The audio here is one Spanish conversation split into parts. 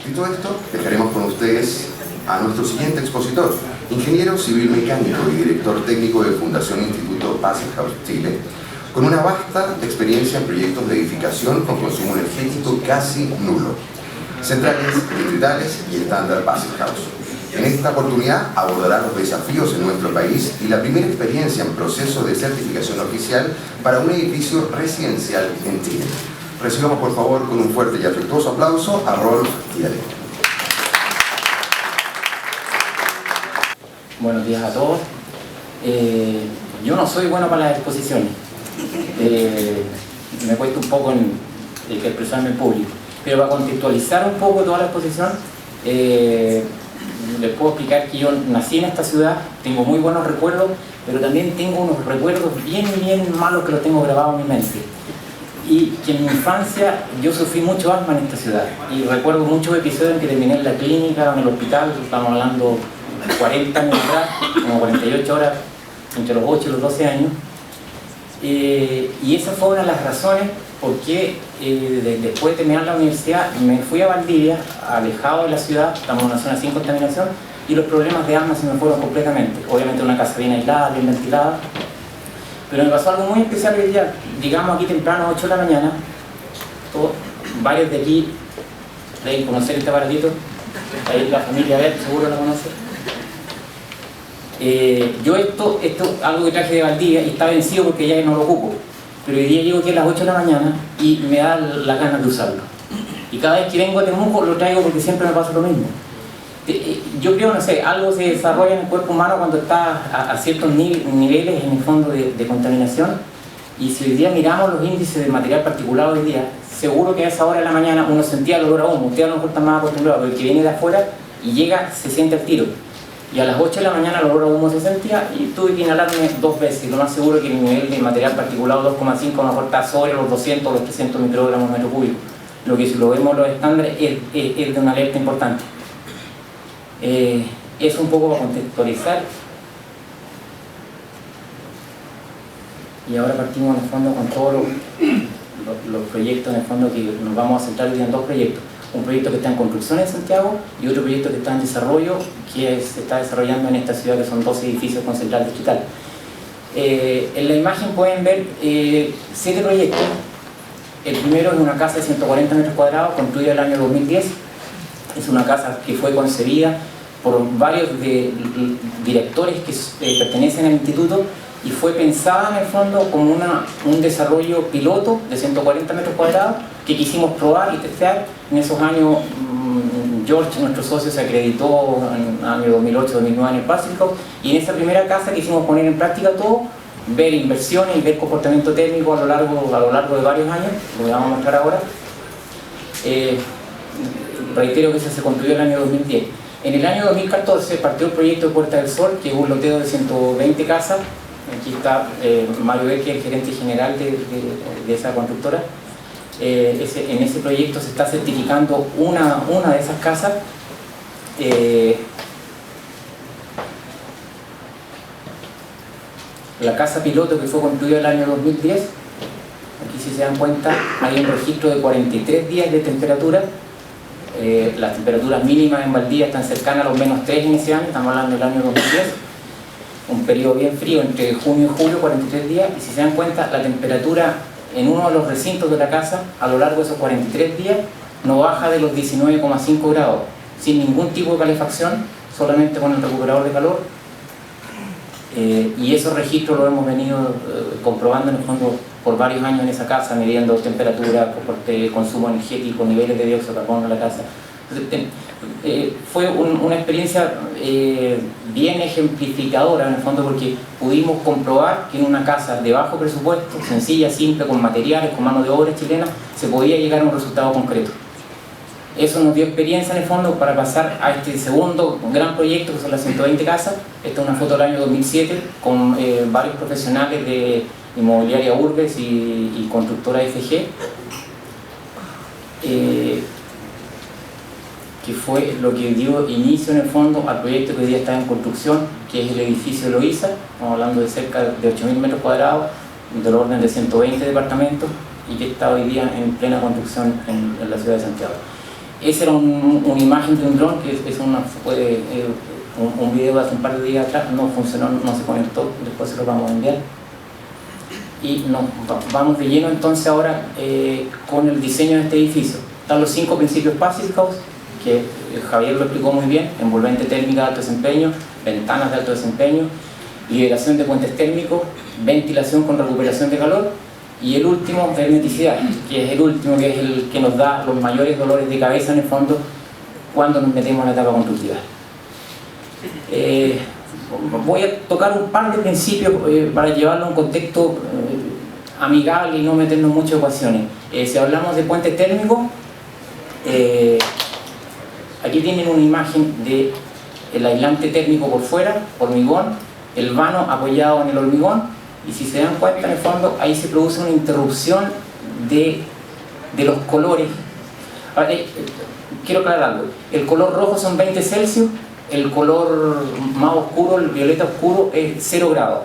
Dicho esto, dejaremos con ustedes a nuestro siguiente expositor, ingeniero civil mecánico y director técnico de Fundación Instituto Passivhaus Chile, con una vasta experiencia en proyectos de edificación con consumo energético casi nulo, centrales distritales y estándar Passivhaus. En esta oportunidad abordará los desafíos en nuestro país y la primera experiencia en proceso de certificación oficial para un edificio residencial en Chile. Recibamos por favor con un fuerte y afectuoso aplauso a Rolf Tiede. Buenos días a todos. Yo no soy bueno para las exposiciones. Me cuesta un poco en expresarme en público. Pero para contextualizar un poco toda la exposición, les puedo explicar que yo nací en esta ciudad, tengo muy buenos recuerdos, pero también tengo unos recuerdos bien malos que los tengo grabados en mi mente. Y que en mi infancia yo sufrí mucho asma en esta ciudad. Y recuerdo muchos episodios en que terminé en la clínica, en el hospital, estamos hablando 40 años atrás, como 48 horas, entre los 8 y los 12 años. Y esa fue una de las razones por qué después de terminar la universidad me fui a Valdivia, alejado de la ciudad, estamos en una zona sin contaminación, y los problemas de asma se me fueron completamente. Obviamente una casa bien aislada, bien ventilada. Pero me pasó algo muy especial hoy día. Llegamos aquí temprano, 8 de la mañana, varios de aquí deben conocer este aparatito, ahí la familia Ver, seguro la conoce. Yo esto algo que traje de Valdivia y está vencido porque ya no lo ocupo, pero hoy día llego aquí a las 8 de la mañana y me da la ganas de usarlo. Y cada vez que vengo a Temuco lo traigo porque siempre me pasa lo mismo. Yo creo, no sé, algo se desarrolla en el cuerpo humano cuando está a ciertos niveles en el fondo de contaminación, y si hoy día miramos los índices de material particulado hoy día, seguro que a esa hora de la mañana uno sentía el olor a humo. Usted a lo mejor está más acostumbrado, pero el que viene de afuera y llega se siente el tiro. Y a las 8 de la mañana el olor a humo se sentía y tuve que inhalarme 2 veces. Lo más seguro que el nivel de material particulado 2,5 a lo mejor está sobre los 200 o los 300 microgramos metro cúbico. Lo que si lo vemos los estándares es de una alerta importante. Es un poco para contextualizar. Y ahora partimos en el fondo con todos los proyectos en el fondo, que nos vamos a centrar hoy en 2 proyectos. Un proyecto que está en construcción en Santiago y otro proyecto que está en desarrollo, que se está desarrollando en esta ciudad, que son 12 edificios con central distrital. En la imagen pueden ver 7 proyectos. El primero es una casa de 140 metros cuadrados, construida en el año 2010. Es una casa que fue concebida por varios directores que pertenecen al instituto y fue pensada en el fondo como un desarrollo piloto de 140 metros cuadrados que quisimos probar y testear. En esos años George, nuestro socio, se acreditó en el año 2008-2009 en el Passivhaus, y en esa primera casa quisimos poner en práctica todo, ver inversiones y ver comportamiento térmico a lo largo de varios años, lo que vamos a mostrar ahora. Reitero que ese se construyó en el año 2010. En el año 2014 partió el proyecto de Puerta del Sol, que es un loteo de 120 casas. Aquí está Mario Becker, el gerente general de esa constructora. En ese proyecto se está certificando una de esas casas. La casa piloto, que fue construida en el año 2010. Aquí, si se dan cuenta, hay un registro de 43 días de temperatura. Las temperaturas mínimas en Valdivia están cercanas a los -3 en ese año, estamos hablando del año 2010. Un periodo bien frío, entre junio y julio, 43 días. Y si se dan cuenta, la temperatura en uno de los recintos de la casa a lo largo de esos 43 días no baja de los 19,5 grados, sin ningún tipo de calefacción, solamente con el recuperador de calor. Y esos registros los hemos venido comprobando en el fondo por varios años en esa casa, midiendo temperatura, consumo energético, niveles de dióxido de carbono en la casa. Entonces, fue una experiencia bien ejemplificadora en el fondo, porque pudimos comprobar que en una casa de bajo presupuesto, sencilla, simple, con materiales, con mano de obra chilena, se podía llegar a un resultado concreto. Eso nos dio experiencia en el fondo para pasar a este segundo gran proyecto, que son las 120 casas. Esta es una foto del año 2007 con varios profesionales de inmobiliaria Urbes y constructora FG, que fue lo que dio inicio en el fondo al proyecto que hoy día está en construcción, que es el edificio Loíza. Estamos hablando de cerca de 8.000 metros cuadrados, del orden de 120 departamentos, y que está hoy día en plena construcción en la ciudad de Santiago. Esa era una imagen de un dron, que un video de hace un par de días atrás, no funcionó, no se conectó, después se lo vamos a enviar. Y vamos de lleno entonces ahora con el diseño de este edificio. Están los 5 principios básicos, que Javier lo explicó muy bien: envolvente térmica de alto desempeño, ventanas de alto desempeño, liberación de puentes térmicos, ventilación con recuperación de calor, y el último, hermeticidad, que es el que nos da los mayores dolores de cabeza en el fondo cuando nos metemos en la etapa constructiva. Voy a tocar un par de principios para llevarlo a un contexto amigable y no meternos mucho en ecuaciones. Si hablamos de puente térmico, aquí tienen una imagen del aislante térmico por fuera, hormigón, el vano apoyado en el hormigón, y si se dan cuenta, en el fondo ahí se produce una interrupción de los colores. Ahora, quiero aclarar algo: el color rojo son 20 Celsius, el color más oscuro, el violeta oscuro, es 0 grados.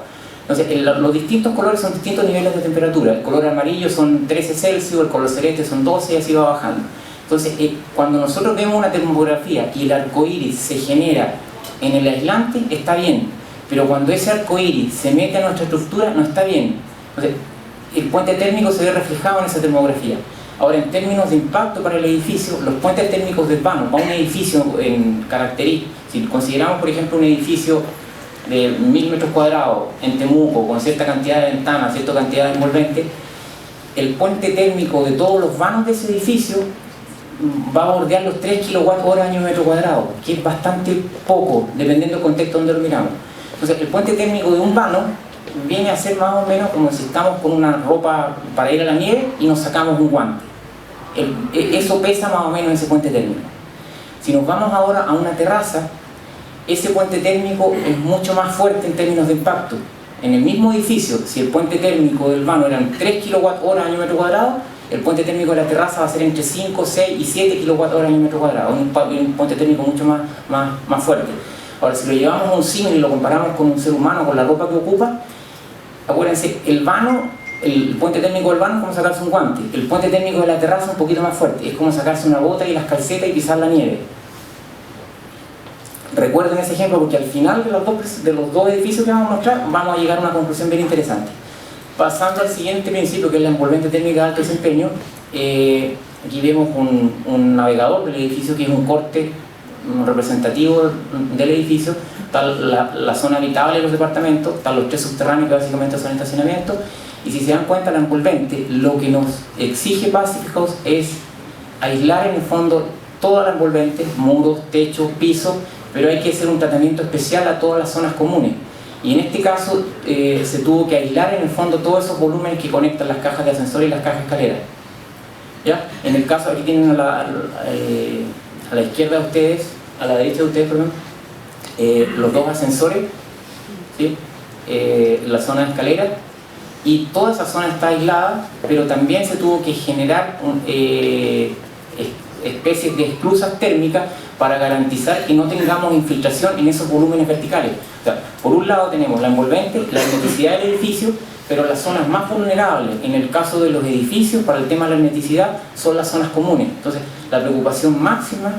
Entonces, los distintos colores son distintos niveles de temperatura. El color amarillo son 13 Celsius, el color celeste son 12, y así va bajando. Entonces, cuando nosotros vemos una termografía y el arco iris se genera en el aislante, está bien, pero cuando ese arco iris se mete a nuestra estructura, no está bien. Entonces, el puente térmico se ve reflejado en esa termografía. Ahora, en términos de impacto para el edificio, los puentes térmicos del vano para un edificio en características, si consideramos por ejemplo un edificio de 1000 metros cuadrados en Temuco, con cierta cantidad de ventanas, cierta cantidad de envolventes, el puente térmico de todos los vanos de ese edificio va a bordear los 3 kWh año metro cuadrado, que es bastante poco, dependiendo del contexto donde lo miramos. Entonces, el puente térmico de un vano viene a ser más o menos como si estamos con una ropa para ir a la nieve y nos sacamos un guante. Eso pesa más o menos ese puente térmico. Si nos vamos ahora a una terraza, ese puente térmico es mucho más fuerte en términos de impacto. En el mismo edificio, si el puente térmico del vano eran 3 kWh año metro cuadrado, el puente térmico de la terraza va a ser entre 5, 6 y 7 kWh año metro cuadrado, un puente térmico mucho más fuerte. Ahora, si lo llevamos a un símil y lo comparamos con un ser humano, con la ropa que ocupa, acuérdense, el puente térmico del vano es como sacarse un guante, el puente térmico de la terraza es un poquito más fuerte, es como sacarse una bota y las calcetas y pisar la nieve. Recuerden ese ejemplo porque al final de los dos edificios que vamos a mostrar, vamos a llegar a una conclusión bien interesante. Pasando al siguiente principio, que es la envolvente térmica de alto desempeño, aquí vemos un navegador del edificio, que es un corte representativo del edificio. Está la zona habitable de los departamentos, están los 3 subterráneos que básicamente son estacionamientos, y si se dan cuenta, la envolvente lo que nos exige Pacific House es aislar en el fondo toda la envolvente, muros, techo, piso, pero hay que hacer un tratamiento especial a todas las zonas comunes, y en este caso se tuvo que aislar en el fondo todos esos volúmenes que conectan las cajas de ascensor y las cajas escaleras. ¿Ya? En el caso, aquí tienen a la izquierda de ustedes, a la derecha de ustedes, perdón, los 2 ascensores, ¿sí? La zona de escalera, y toda esa zona está aislada, pero también se tuvo que generar especies de esclusas térmicas para garantizar que no tengamos infiltración en esos volúmenes verticales. O sea, por un lado tenemos la envolvente, la hermeticidad del edificio, pero las zonas más vulnerables en el caso de los edificios para el tema de la hermeticidad son las zonas comunes. Entonces, la preocupación máxima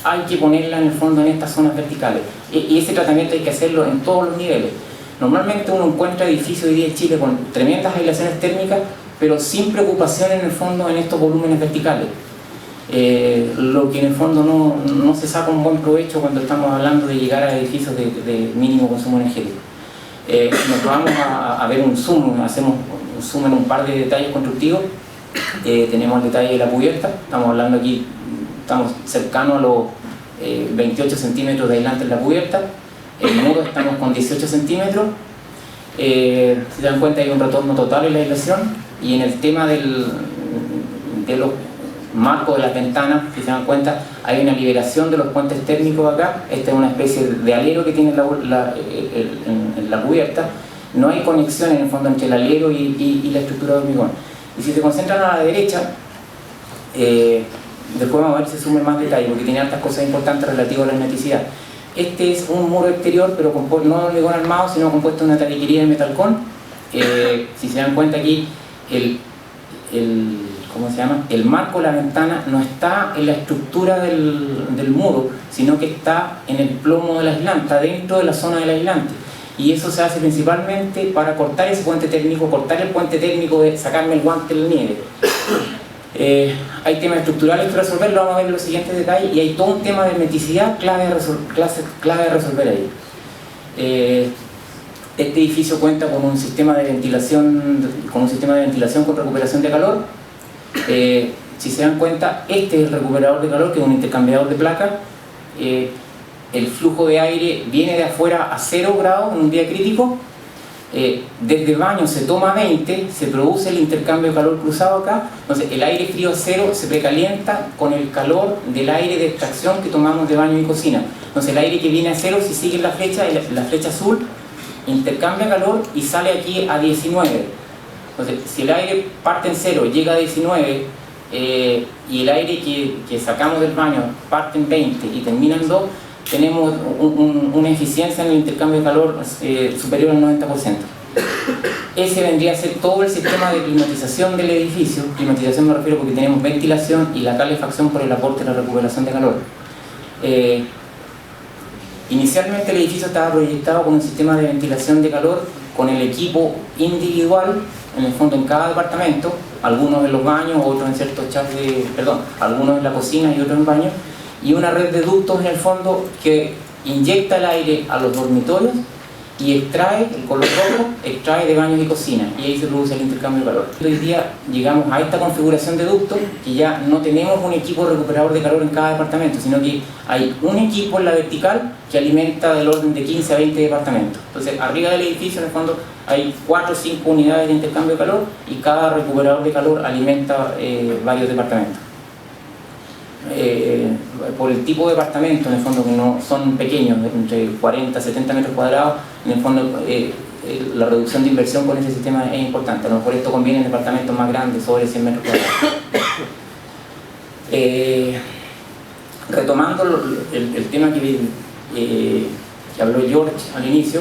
hay que ponerla en el fondo en estas zonas verticales, y ese tratamiento hay que hacerlo en todos los niveles. Normalmente uno encuentra edificios hoy día en Chile con tremendas aislaciones térmicas, pero sin preocupación en el fondo en estos volúmenes verticales, lo que en el fondo no se saca un buen provecho cuando estamos hablando de llegar a edificios de mínimo consumo energético. Nos vamos a ver un zoom, hacemos un zoom en un par de detalles constructivos. Tenemos el detalle de la cubierta, estamos hablando aquí, estamos cercanos a los 28 centímetros de aislante en la cubierta. El muro estamos con 18 centímetros. Si se dan cuenta, hay un retorno total en la aislación, y en el tema de los marcos de las ventanas, si se dan cuenta, hay una liberación de los puentes térmicos acá. Esta es una especie de alero que tiene en la cubierta. No hay conexión en el fondo entre el alero y la estructura de hormigón. Y si se concentran a la derecha, después vamos a ver si se sumen más detalles porque tiene hartas cosas importantes relativas a la hermeticidad. Este es un muro exterior, pero no de hormigón armado, sino compuesto de una tabiquería de metalcón. Si se dan cuenta aquí, el ¿cómo se llama? El marco de la ventana no está en la estructura del muro, sino que está en el plomo del aislante, está dentro de la zona del aislante. Y eso se hace principalmente para cortar ese puente térmico, cortar el puente térmico de sacarme el guante de la nieve. Hay temas estructurales que resolver, lo vamos a ver en los siguientes detalles, y hay todo un tema de hermeticidad clave de resolver ahí. Este edificio cuenta con un sistema de ventilación, con recuperación de calor. Si se dan cuenta, este es el recuperador de calor, que es un intercambiador de placas. El flujo de aire viene de afuera a 0 grados en un día crítico. Desde el baño se toma 20, se produce el intercambio de calor cruzado acá. Entonces el aire frío a 0 se precalienta con el calor del aire de extracción que tomamos de baño y cocina. Entonces el aire que viene a 0, si sigue la flecha azul, intercambia calor y sale aquí a 19. Entonces si el aire parte en 0, llega a 19, y el aire que sacamos del baño parte en 20 y termina en 2, tenemos una eficiencia en el intercambio de calor superior al 90%. Ese vendría a ser todo el sistema de climatización del edificio. Climatización me refiero porque tenemos ventilación y la calefacción por el aporte de la recuperación de calor. Inicialmente el edificio estaba proyectado con un sistema de ventilación de calor con el equipo individual, en el fondo en cada departamento, algunos en los baños, otros en ciertos algunos en la cocina y otros en baños, y una red de ductos en el fondo que inyecta el aire a los dormitorios y extrae, el color rojo, extrae de baños y cocina, y ahí se produce el intercambio de calor. Hoy día llegamos a esta configuración de ductos que ya no tenemos un equipo recuperador de calor en cada departamento, sino que hay un equipo en la vertical que alimenta del orden de 15 a 20 departamentos. Entonces arriba del edificio en el fondo hay 4 o 5 unidades de intercambio de calor y cada recuperador de calor alimenta varios departamentos. Por el tipo de departamento, en el fondo, que no son pequeños, entre 40 y 70 metros cuadrados, en el fondo la reducción de inversión con ese sistema es importante. A lo mejor esto conviene en departamentos más grandes, sobre 100 metros cuadrados. Retomando el tema que habló George al inicio,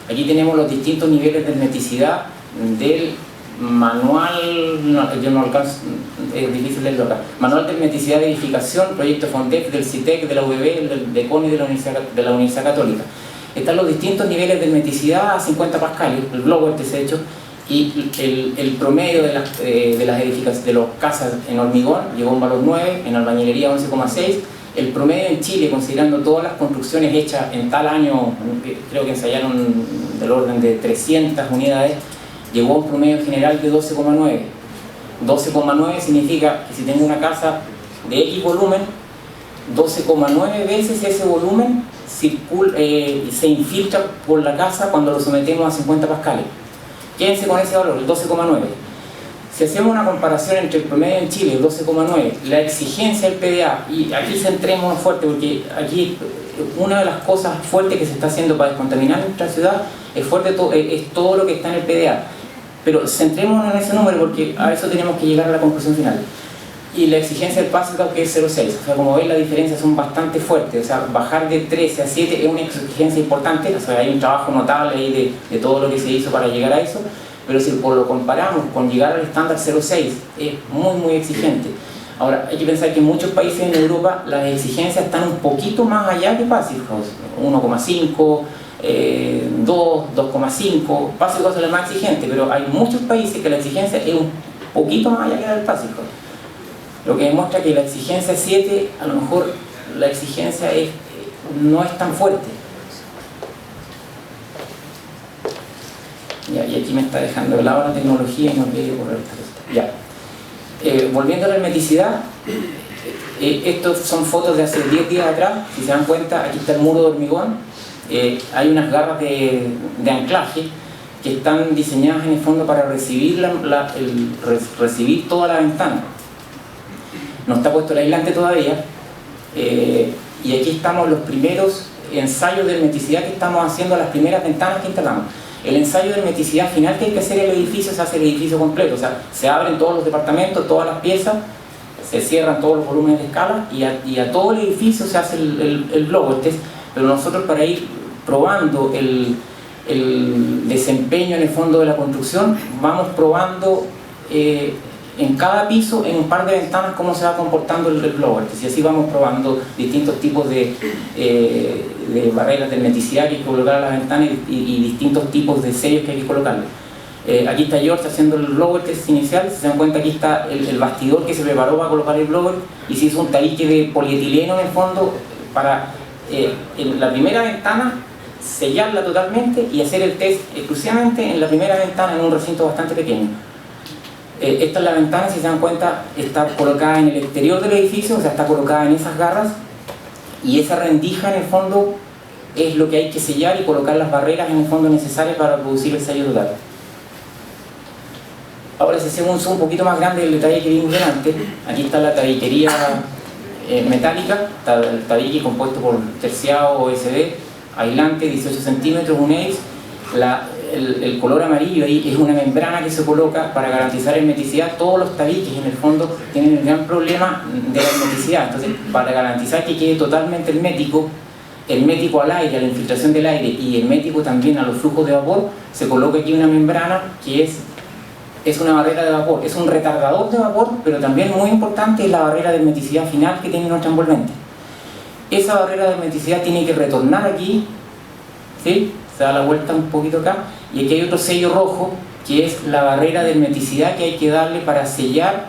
aquí tenemos los distintos niveles de hermeticidad del manual, yo no alcanzo, es difícil leerlo acá, manual de hermeticidad de edificación, proyecto FONDEF, del CITEC, de la UBB, de CONI, de la Universidad Católica. Están los distintos niveles de hermeticidad a 50 pascales, el globo este se ha hecho, y el promedio de las edificaciones, de las casas en hormigón llegó a un valor 9, en albañilería 11,6. El promedio en Chile, considerando todas las construcciones hechas en tal año, creo que ensayaron del orden de 300 unidades, llegó a un promedio general de 12,9. 12,9 significa que si tengo una casa de X volumen, 12,9 veces ese volumen se infiltra por la casa cuando lo sometemos a 50 pascales. Quédense con ese valor, el 12,9. Si hacemos una comparación entre el promedio en Chile, el 12,9, la exigencia del PDA, y aquí centrémonos fuerte porque aquí una de las cosas fuertes que se está haciendo para descontaminar nuestra ciudad es todo lo que está en el PDA. Pero centrémonos en ese número porque a eso tenemos que llegar a la conclusión final. Y la exigencia del PASCAL, que es 0,6. O sea, como ven, las diferencias son bastante fuertes. O sea, bajar de 13 a 7 es una exigencia importante. O sea, hay un trabajo notable ahí de todo lo que se hizo para llegar a eso. Pero si lo comparamos con llegar al estándar 0,6, es muy exigente. Ahora, hay que pensar que en muchos países en Europa las exigencias están un poquito más allá que Passive House. 1,5, 2, 2,5. Passive House es la más exigente, pero hay muchos países que la exigencia es un poquito más allá que la del Passive House. Lo que demuestra que la exigencia 7, a lo mejor la exigencia no es tan fuerte. Ya, y aquí me está dejando de lado la tecnología y no quiere correr esta cosa. Ya. Volviendo a la hermeticidad, estos son fotos de hace 10 días atrás. Si se dan cuenta, aquí está el muro de hormigón. Hay unas garras de anclaje que están diseñadas en el fondo para recibir, recibir toda la ventana. No está puesto el aislante todavía, y aquí estamos los primeros ensayos de hermeticidad que estamos haciendo a las primeras ventanas que instalamos. El ensayo de hermeticidad final que hay que hacer en el edificio se hace el edificio completo, o sea, se abren todos los departamentos, todas las piezas, se cierran todos los volúmenes de escala y a todo el edificio se hace el globo. Pero nosotros, para ir probando el desempeño en el fondo de la construcción, vamos probando en cada piso, en un par de ventanas, cómo se va comportando el blower. Y así vamos probando distintos tipos de barreras de hermeticidad que hay que colocar a las ventanas y distintos tipos de sellos que hay que colocarle. Aquí está George haciendo el blower test inicial. Si se dan cuenta, aquí está el bastidor que se preparó para colocar el blower, y se hizo un tabique de polietileno en el fondo para en la primera ventana sellarla totalmente y hacer el test exclusivamente en la primera ventana en un recinto bastante pequeño. Esta es la ventana, si se dan cuenta, está colocada en el exterior del edificio, o sea, está colocada en esas garras, y esa rendija en el fondo es lo que hay que sellar y colocar las barreras en el fondo necesarias para producir el sello total. Ahora, si hacemos un zoom un poquito más grande del detalle que vimos delante, aquí está la tabiquería metálica, el tabique compuesto por terciado OSB, aislante 18 centímetros, un ACE. El color amarillo ahí es una membrana que se coloca para garantizar hermeticidad. Todos los tabiques en el fondo tienen el gran problema de la hermeticidad, entonces para garantizar que quede totalmente hermético al aire, a la infiltración del aire, y hermético también a los flujos de vapor, se coloca aquí una membrana que es una barrera de vapor, es un retardador de vapor, pero también muy importante es la barrera de hermeticidad final que tiene nuestra envolvente. Esa barrera de hermeticidad tiene que retornar aquí, ¿sí? Se da la vuelta un poquito acá, y aquí hay otro sello rojo que es la barrera de hermeticidad que hay que darle para sellar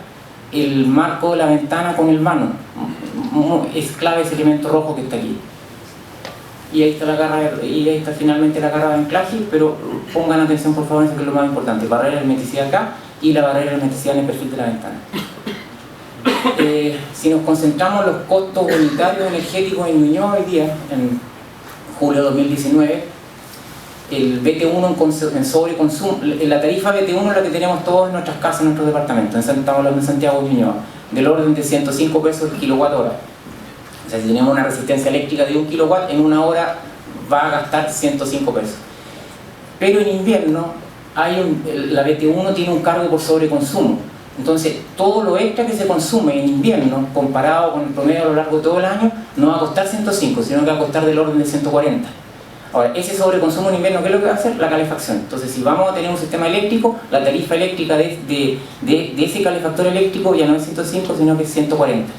el marco de la ventana con el vano. Es clave ese elemento rojo que está aquí. Y ahí está la garra, y ahí está finalmente la garra de anclaje, pero pongan atención por favor, eso que es lo más importante: barrera de hermeticidad acá y la barrera de hermeticidad en el perfil de la ventana. Si nos concentramos en los costos unitarios energéticos en Ñuñoa hoy día, en julio de 2019, el BT1 en sobreconsumo, la tarifa BT1 es la que tenemos todos en nuestras casas, en nuestros departamentos, estamos hablando de Santiago y Ñuñoa, del orden de 105 pesos el kilowatt hora. O sea, si tenemos una resistencia eléctrica de 1 kilowatt, en una hora va a gastar 105 pesos. Pero en invierno la BT1 tiene un cargo por sobreconsumo. Entonces, todo lo extra que se consume en invierno, comparado con el promedio a lo largo de todo el año, no va a costar 105, sino que va a costar del orden de 140. Ahora, ese sobreconsumo en invierno, ¿qué es lo que va a hacer? La calefacción. Entonces, si vamos a tener un sistema eléctrico, la tarifa eléctrica de ese calefactor eléctrico ya no es 105, sino que es 140.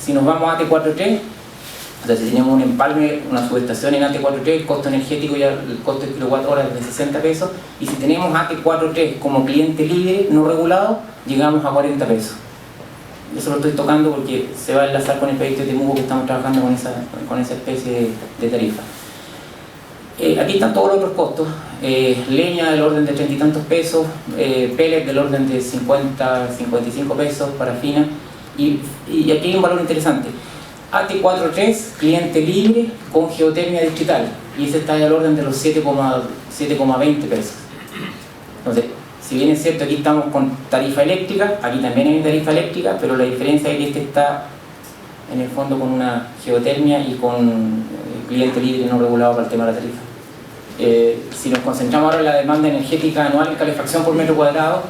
Si nos vamos a AT4.3, o sea, si tenemos un empalme, una subestación en AT4.3, el costo energético ya, el costo de kilowatt hora es de 60 pesos, y si tenemos AT4.3 como cliente libre, no regulado, llegamos a 40 pesos. Eso lo estoy tocando porque se va a enlazar con el proyecto de Temuco, que estamos trabajando con esa especie de tarifa. Aquí están todos los otros costos: leña del orden de 30 y tantos pesos, pellet del orden de 50, 55 pesos, parafina, y aquí hay un valor interesante: AT4.3, cliente libre con geotermia distrital, y ese está del orden de los 7,20 pesos. Entonces, si bien es cierto, aquí estamos con tarifa eléctrica, aquí también hay tarifa eléctrica, pero la diferencia es que este está en el fondo con una geotermia y con cliente libre no regulado para el tema de la tarifa. Si nos concentramos ahora en la demanda energética anual en calefacción por metro cuadrado,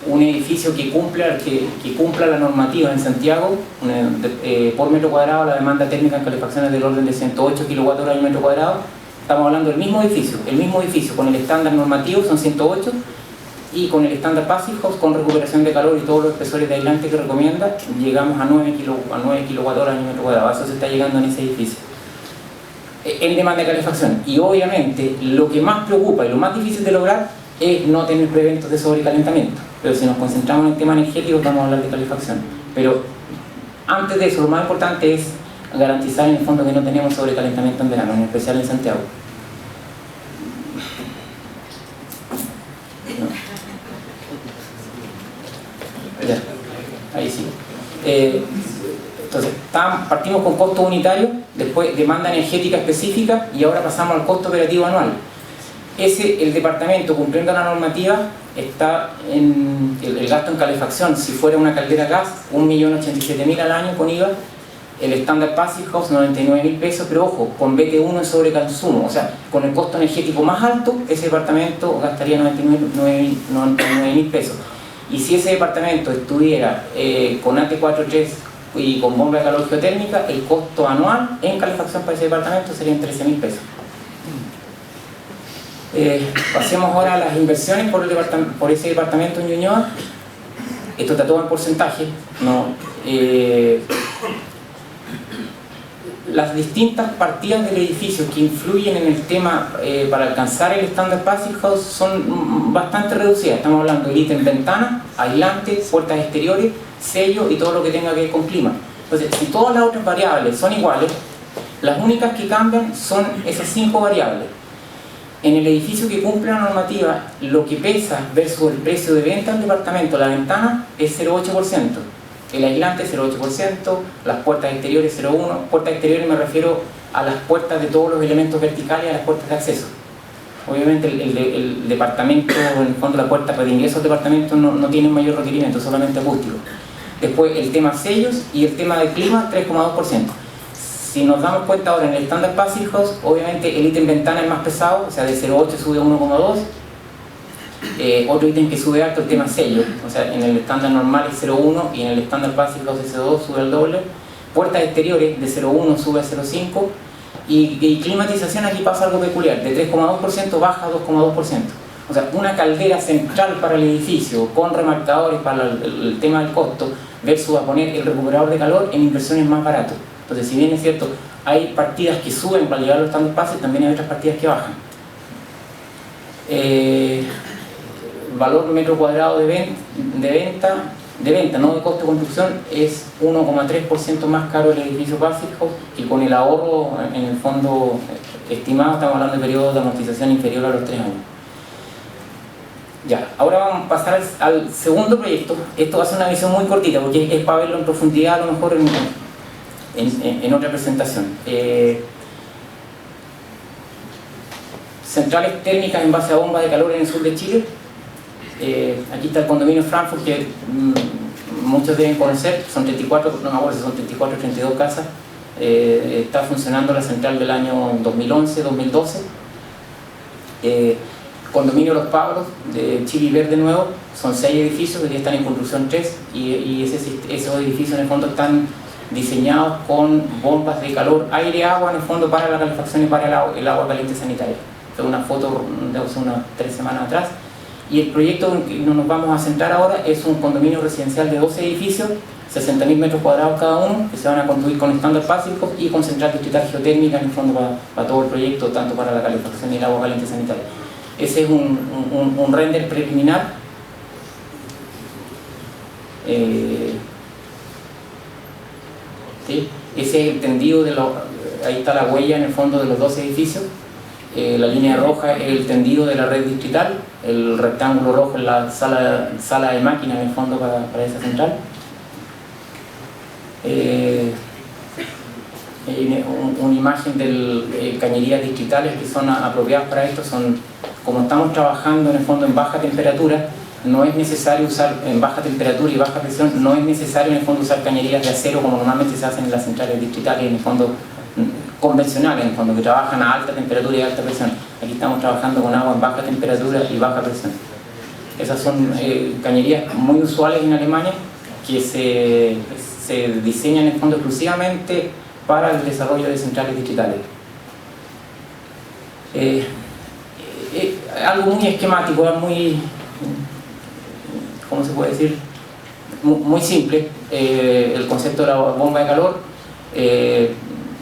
un edificio que cumpla la normativa en Santiago, por metro cuadrado, la demanda térmica en calefacción es del orden de 108 kWh en metro cuadrado. Estamos hablando del mismo edificio con el estándar normativo son 108, y con el estándar Passive House, con recuperación de calor y todos los espesores de aislante que recomienda, llegamos a 9 kWh en metro cuadrado. Eso se está llegando en ese edificio en demanda de calefacción. Y obviamente lo que más preocupa y lo más difícil de lograr es no tener preventos de sobrecalentamiento. Pero si nos concentramos en el tema energético, vamos a hablar de calefacción. Pero antes de eso, lo más importante es garantizar en el fondo que no tenemos sobrecalentamiento en verano, en especial en Santiago. Ya, ahí sí. Entonces, partimos con costo unitario, después demanda energética específica, y ahora pasamos al costo operativo anual. El departamento, cumpliendo la normativa, está en el gasto en calefacción, si fuera una caldera gas, 1.087.000 al año con IVA. El estándar Passive House, 99.000 pesos, pero ojo, con BT1 en sobreconsumo, o sea, con el costo energético más alto, ese departamento gastaría 99.000 pesos. Y si ese departamento estuviera con AT4.3 y con bomba de calor geotérmica, el costo anual en calefacción para ese departamento serían 13.000 pesos. Pasemos ahora a las inversiones por ese departamento en Ñuñoa. Esto está todo en porcentaje, ¿no? Las distintas partidas del edificio que influyen en el tema para alcanzar el estándar Passive House son bastante reducidas. Estamos hablando del ítem ventana, aislante, puertas exteriores, sello y todo lo que tenga que ver con clima. Entonces, si todas las otras variables son iguales, las únicas que cambian son esas 5 variables. En el edificio que cumple la normativa, lo que pesa versus el precio de venta del departamento, la ventana, es 0,8%. El aislante 0,8%, las puertas exteriores 0,1%. Puertas exteriores me refiero a las puertas de todos los elementos verticales y a las puertas de acceso. Obviamente el departamento, en el fondo la puerta de ingreso al departamento no tiene mayor requerimiento, solamente acústico. Después el tema sellos y el tema de clima 3,2%. Si nos damos cuenta ahora en el estándar Passive House, obviamente el ítem ventana es más pesado, o sea de 0,8 sube a 1,2. Otro ítem que sube alto, el tema sello, o sea en el estándar normal es 0,1 y en el estándar Passive House es 0,2, sube al doble. Puertas exteriores de 0,1 sube a 0,5 y climatización aquí pasa algo peculiar, de 3,2% baja a 2,2%. O sea, una caldera central para el edificio con remarcadores para el tema del costo versus a poner el recuperador de calor en inversiones más baratos. Entonces, si bien es cierto, hay partidas que suben para llegar a los estándar Passive, también hay otras partidas que bajan. Valor metro cuadrado de venta, no de costo de construcción, es 1,3% más caro el edificio Passive House, y con el ahorro en el fondo estimado estamos hablando de periodo de amortización inferior a los 3 años. Ya, ahora vamos a pasar al segundo proyecto. Esto va a ser una visión muy cortita porque es para verlo en profundidad a lo mejor en otra presentación. Centrales térmicas en base a bombas de calor en el sur de Chile. Aquí está el condominio Frankfurt, que muchos deben conocer, son 34, no me acuerdo si son 34 o 32 casas. Está funcionando la central del año 2011-2012. Condominio Los Pablos de Chile Verde Nuevo, son 6 edificios, que están en construcción 3, y esos edificios en el fondo están diseñados con bombas de calor, aire-agua en el fondo para la calefacción y para el agua caliente sanitaria. Esta es una foto de hace unas 3 semanas atrás. Y el proyecto en que nos vamos a centrar ahora es un condominio residencial de 12 edificios, 60.000 metros cuadrados cada uno, que se van a construir con estándar Passive House y con central distrital geotérmica en el fondo para todo el proyecto, tanto para la calefacción y el agua caliente sanitaria. Ese es un render preliminar. ¿Sí? Ese es el tendido de ahí está la huella en el fondo de los 12 edificios. La línea roja es el tendido de la red distrital, el rectángulo rojo es la sala de máquina en el fondo para esa central. Una imagen de cañerías distritales que son apropiadas para esto. Como estamos trabajando en el fondo en baja temperatura, no es necesario usar, en baja temperatura y baja presión, no es necesario en el fondo usar cañerías de acero como normalmente se hacen en las centrales distritales, en el fondo convencionales, en el fondo que trabajan a alta temperatura y alta presión. Aquí estamos trabajando con agua en baja temperatura y baja presión. Esas son cañerías muy usuales en Alemania, que se diseñan en el fondo exclusivamente para el desarrollo de centrales distritales. Algo muy esquemático, muy, ¿cómo se puede decir? Muy simple. El concepto de la bomba de calor,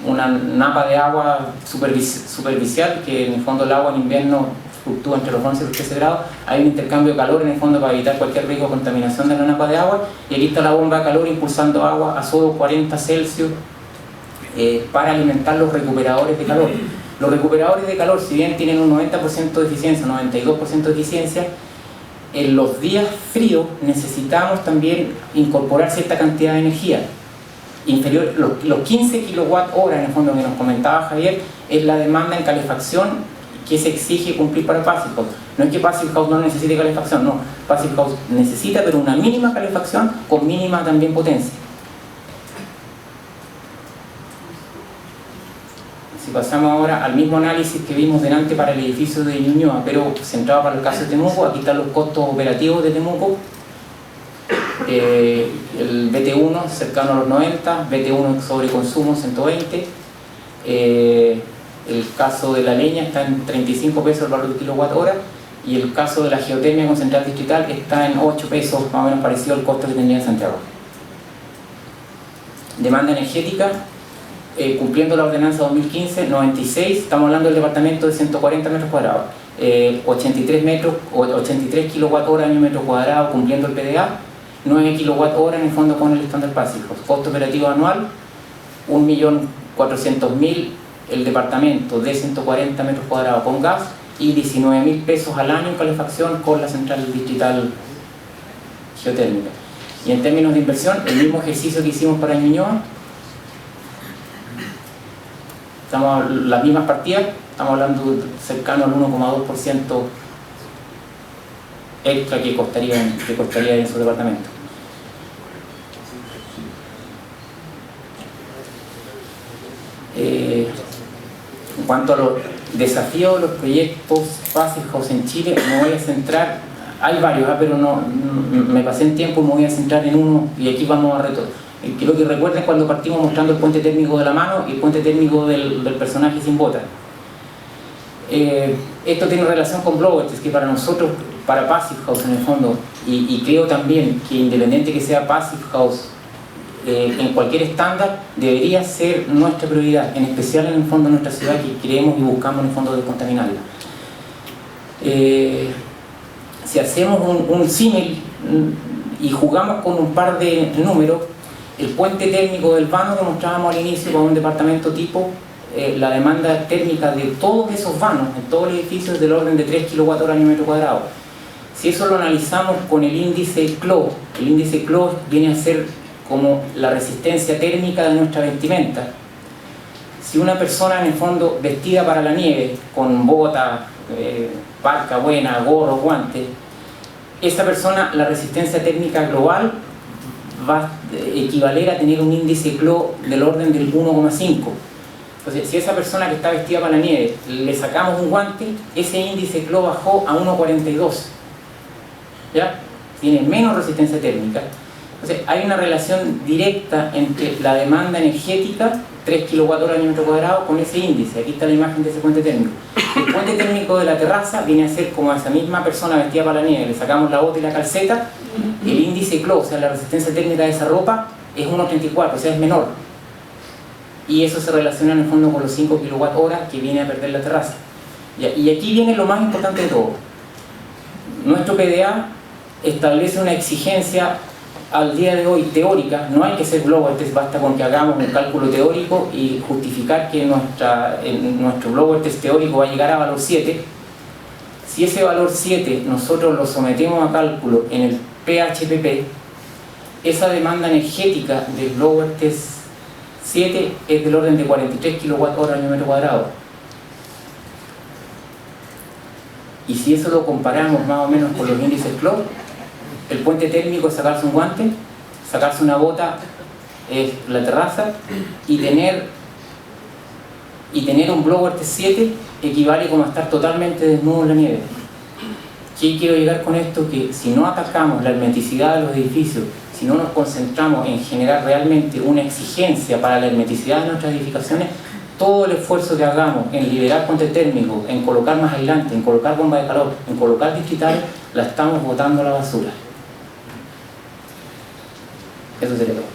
una napa de agua superficial, que en el fondo el agua en invierno fluctúa entre los 11 y los 13 grados. Hay un intercambio de calor en el fondo para evitar cualquier riesgo de contaminación de la napa de agua, y aquí está la bomba de calor impulsando agua a solo 40 Celsius para alimentar los recuperadores de calor. Los recuperadores de calor, si bien tienen un 90% de eficiencia, 92% de eficiencia, en los días fríos necesitamos también incorporar cierta cantidad de energía. Inferior, los 15 kWh en el fondo que nos comentaba Javier, es la demanda en calefacción que se exige cumplir para Passive House. No es que Passive House no necesite calefacción, no. Passive House necesita, pero una mínima calefacción con mínima también potencia. Si pasamos ahora al mismo análisis que vimos delante para el edificio de Ñuñoa, pero centrado para el caso de Temuco, aquí están los costos operativos de Temuco. El BT1 cercano a los 90, BT1 sobre consumo 120, El caso de la leña está en 35 pesos el valor de kilowatt hora, y el caso de la geotermia con central distrital está en 8 pesos, más o menos parecido al costo que tendría en Santiago. Demanda energética, cumpliendo la ordenanza 2015, 96, estamos hablando del departamento de 140 metros cuadrados, 83 kilowatt hora año metro cuadrado, cumpliendo el PDA, 9 kilowatt hora en el fondo con el estándar básico. Costo operativo anual, 1.400.000 el departamento de 140 metros cuadrados con gas, y 19.000 pesos al año en calefacción con la central distrital geotérmica. Y en términos de inversión, el mismo ejercicio que hicimos para Ñuñoa, estamos las mismas partidas, estamos hablando cercano al 1,2% extra que costaría en su departamento. En cuanto a los desafíos de los proyectos Passive House en Chile, me voy a centrar, hay varios, pero me pasé en tiempo, me voy a centrar en uno, y aquí vamos a retomar. Quiero que recuerden cuando partimos mostrando el puente térmico de la mano y el puente térmico del personaje sin bota. Esto tiene relación con Blowertest, que para nosotros, para Passive House en el fondo, y creo también que independiente que sea Passive House en cualquier estándar, debería ser nuestra prioridad, en especial en el fondo de nuestra ciudad, que queremos y buscamos en el fondo descontaminarla. Si hacemos un símil y jugamos con un par de números, el puente térmico del vano que mostrábamos al inicio para un departamento tipo, la demanda térmica de todos esos vanos, en todo el edificio, es del orden de 3 kWh año metro cuadrado. Si eso lo analizamos con el índice CLO, el índice CLO viene a ser como la resistencia térmica de nuestra vestimenta. Si una persona en el fondo vestida para la nieve, con bota, parca buena, gorro, guantes, esa persona, la resistencia térmica global va a equivaler a tener un índice CLO del orden del 1,5. Entonces, si a esa persona que está vestida para la nieve le sacamos un guante, ese índice CLO bajó a 1,42. ¿Ya? Tiene menos resistencia térmica. Entonces, hay una relación directa entre la demanda energética, 3 kWh año metro cuadrado, con ese índice. Aquí está la imagen de ese puente térmico. El puente térmico de la terraza viene a ser como a esa misma persona vestida para la nieve, le sacamos la bota y la calceta, el índice CLO, o sea, la resistencia térmica de esa ropa, es 1,34, o sea, es menor. Y eso se relaciona en el fondo con los 5 kWh que viene a perder la terraza. Y aquí viene lo más importante de todo. Nuestro PDA establece una exigencia al día de hoy teórica, no hay que ser Blowertest, basta con que hagamos un cálculo teórico y justificar que nuestro Blowertest teórico va a llegar a valor 7. Si ese valor 7 nosotros lo sometemos a cálculo en el PHPP, esa demanda energética del Blowertest 7 es del orden de 43 kWh año metro cuadrado. Y si eso lo comparamos más o menos con los índices CLO, el puente térmico es sacarse un guante, sacarse una bota es la terraza, y tener un Blowertest 7 equivale como a estar totalmente desnudo en la nieve. ¿Qué quiero llegar con esto? Que si no atacamos la hermeticidad de los edificios, si no nos concentramos en generar realmente una exigencia para la hermeticidad de nuestras edificaciones, todo el esfuerzo que hagamos en liberar puente térmico, en colocar más aislante, en colocar bomba de calor, en colocar distritales, la estamos botando a la basura. Eso sería todo.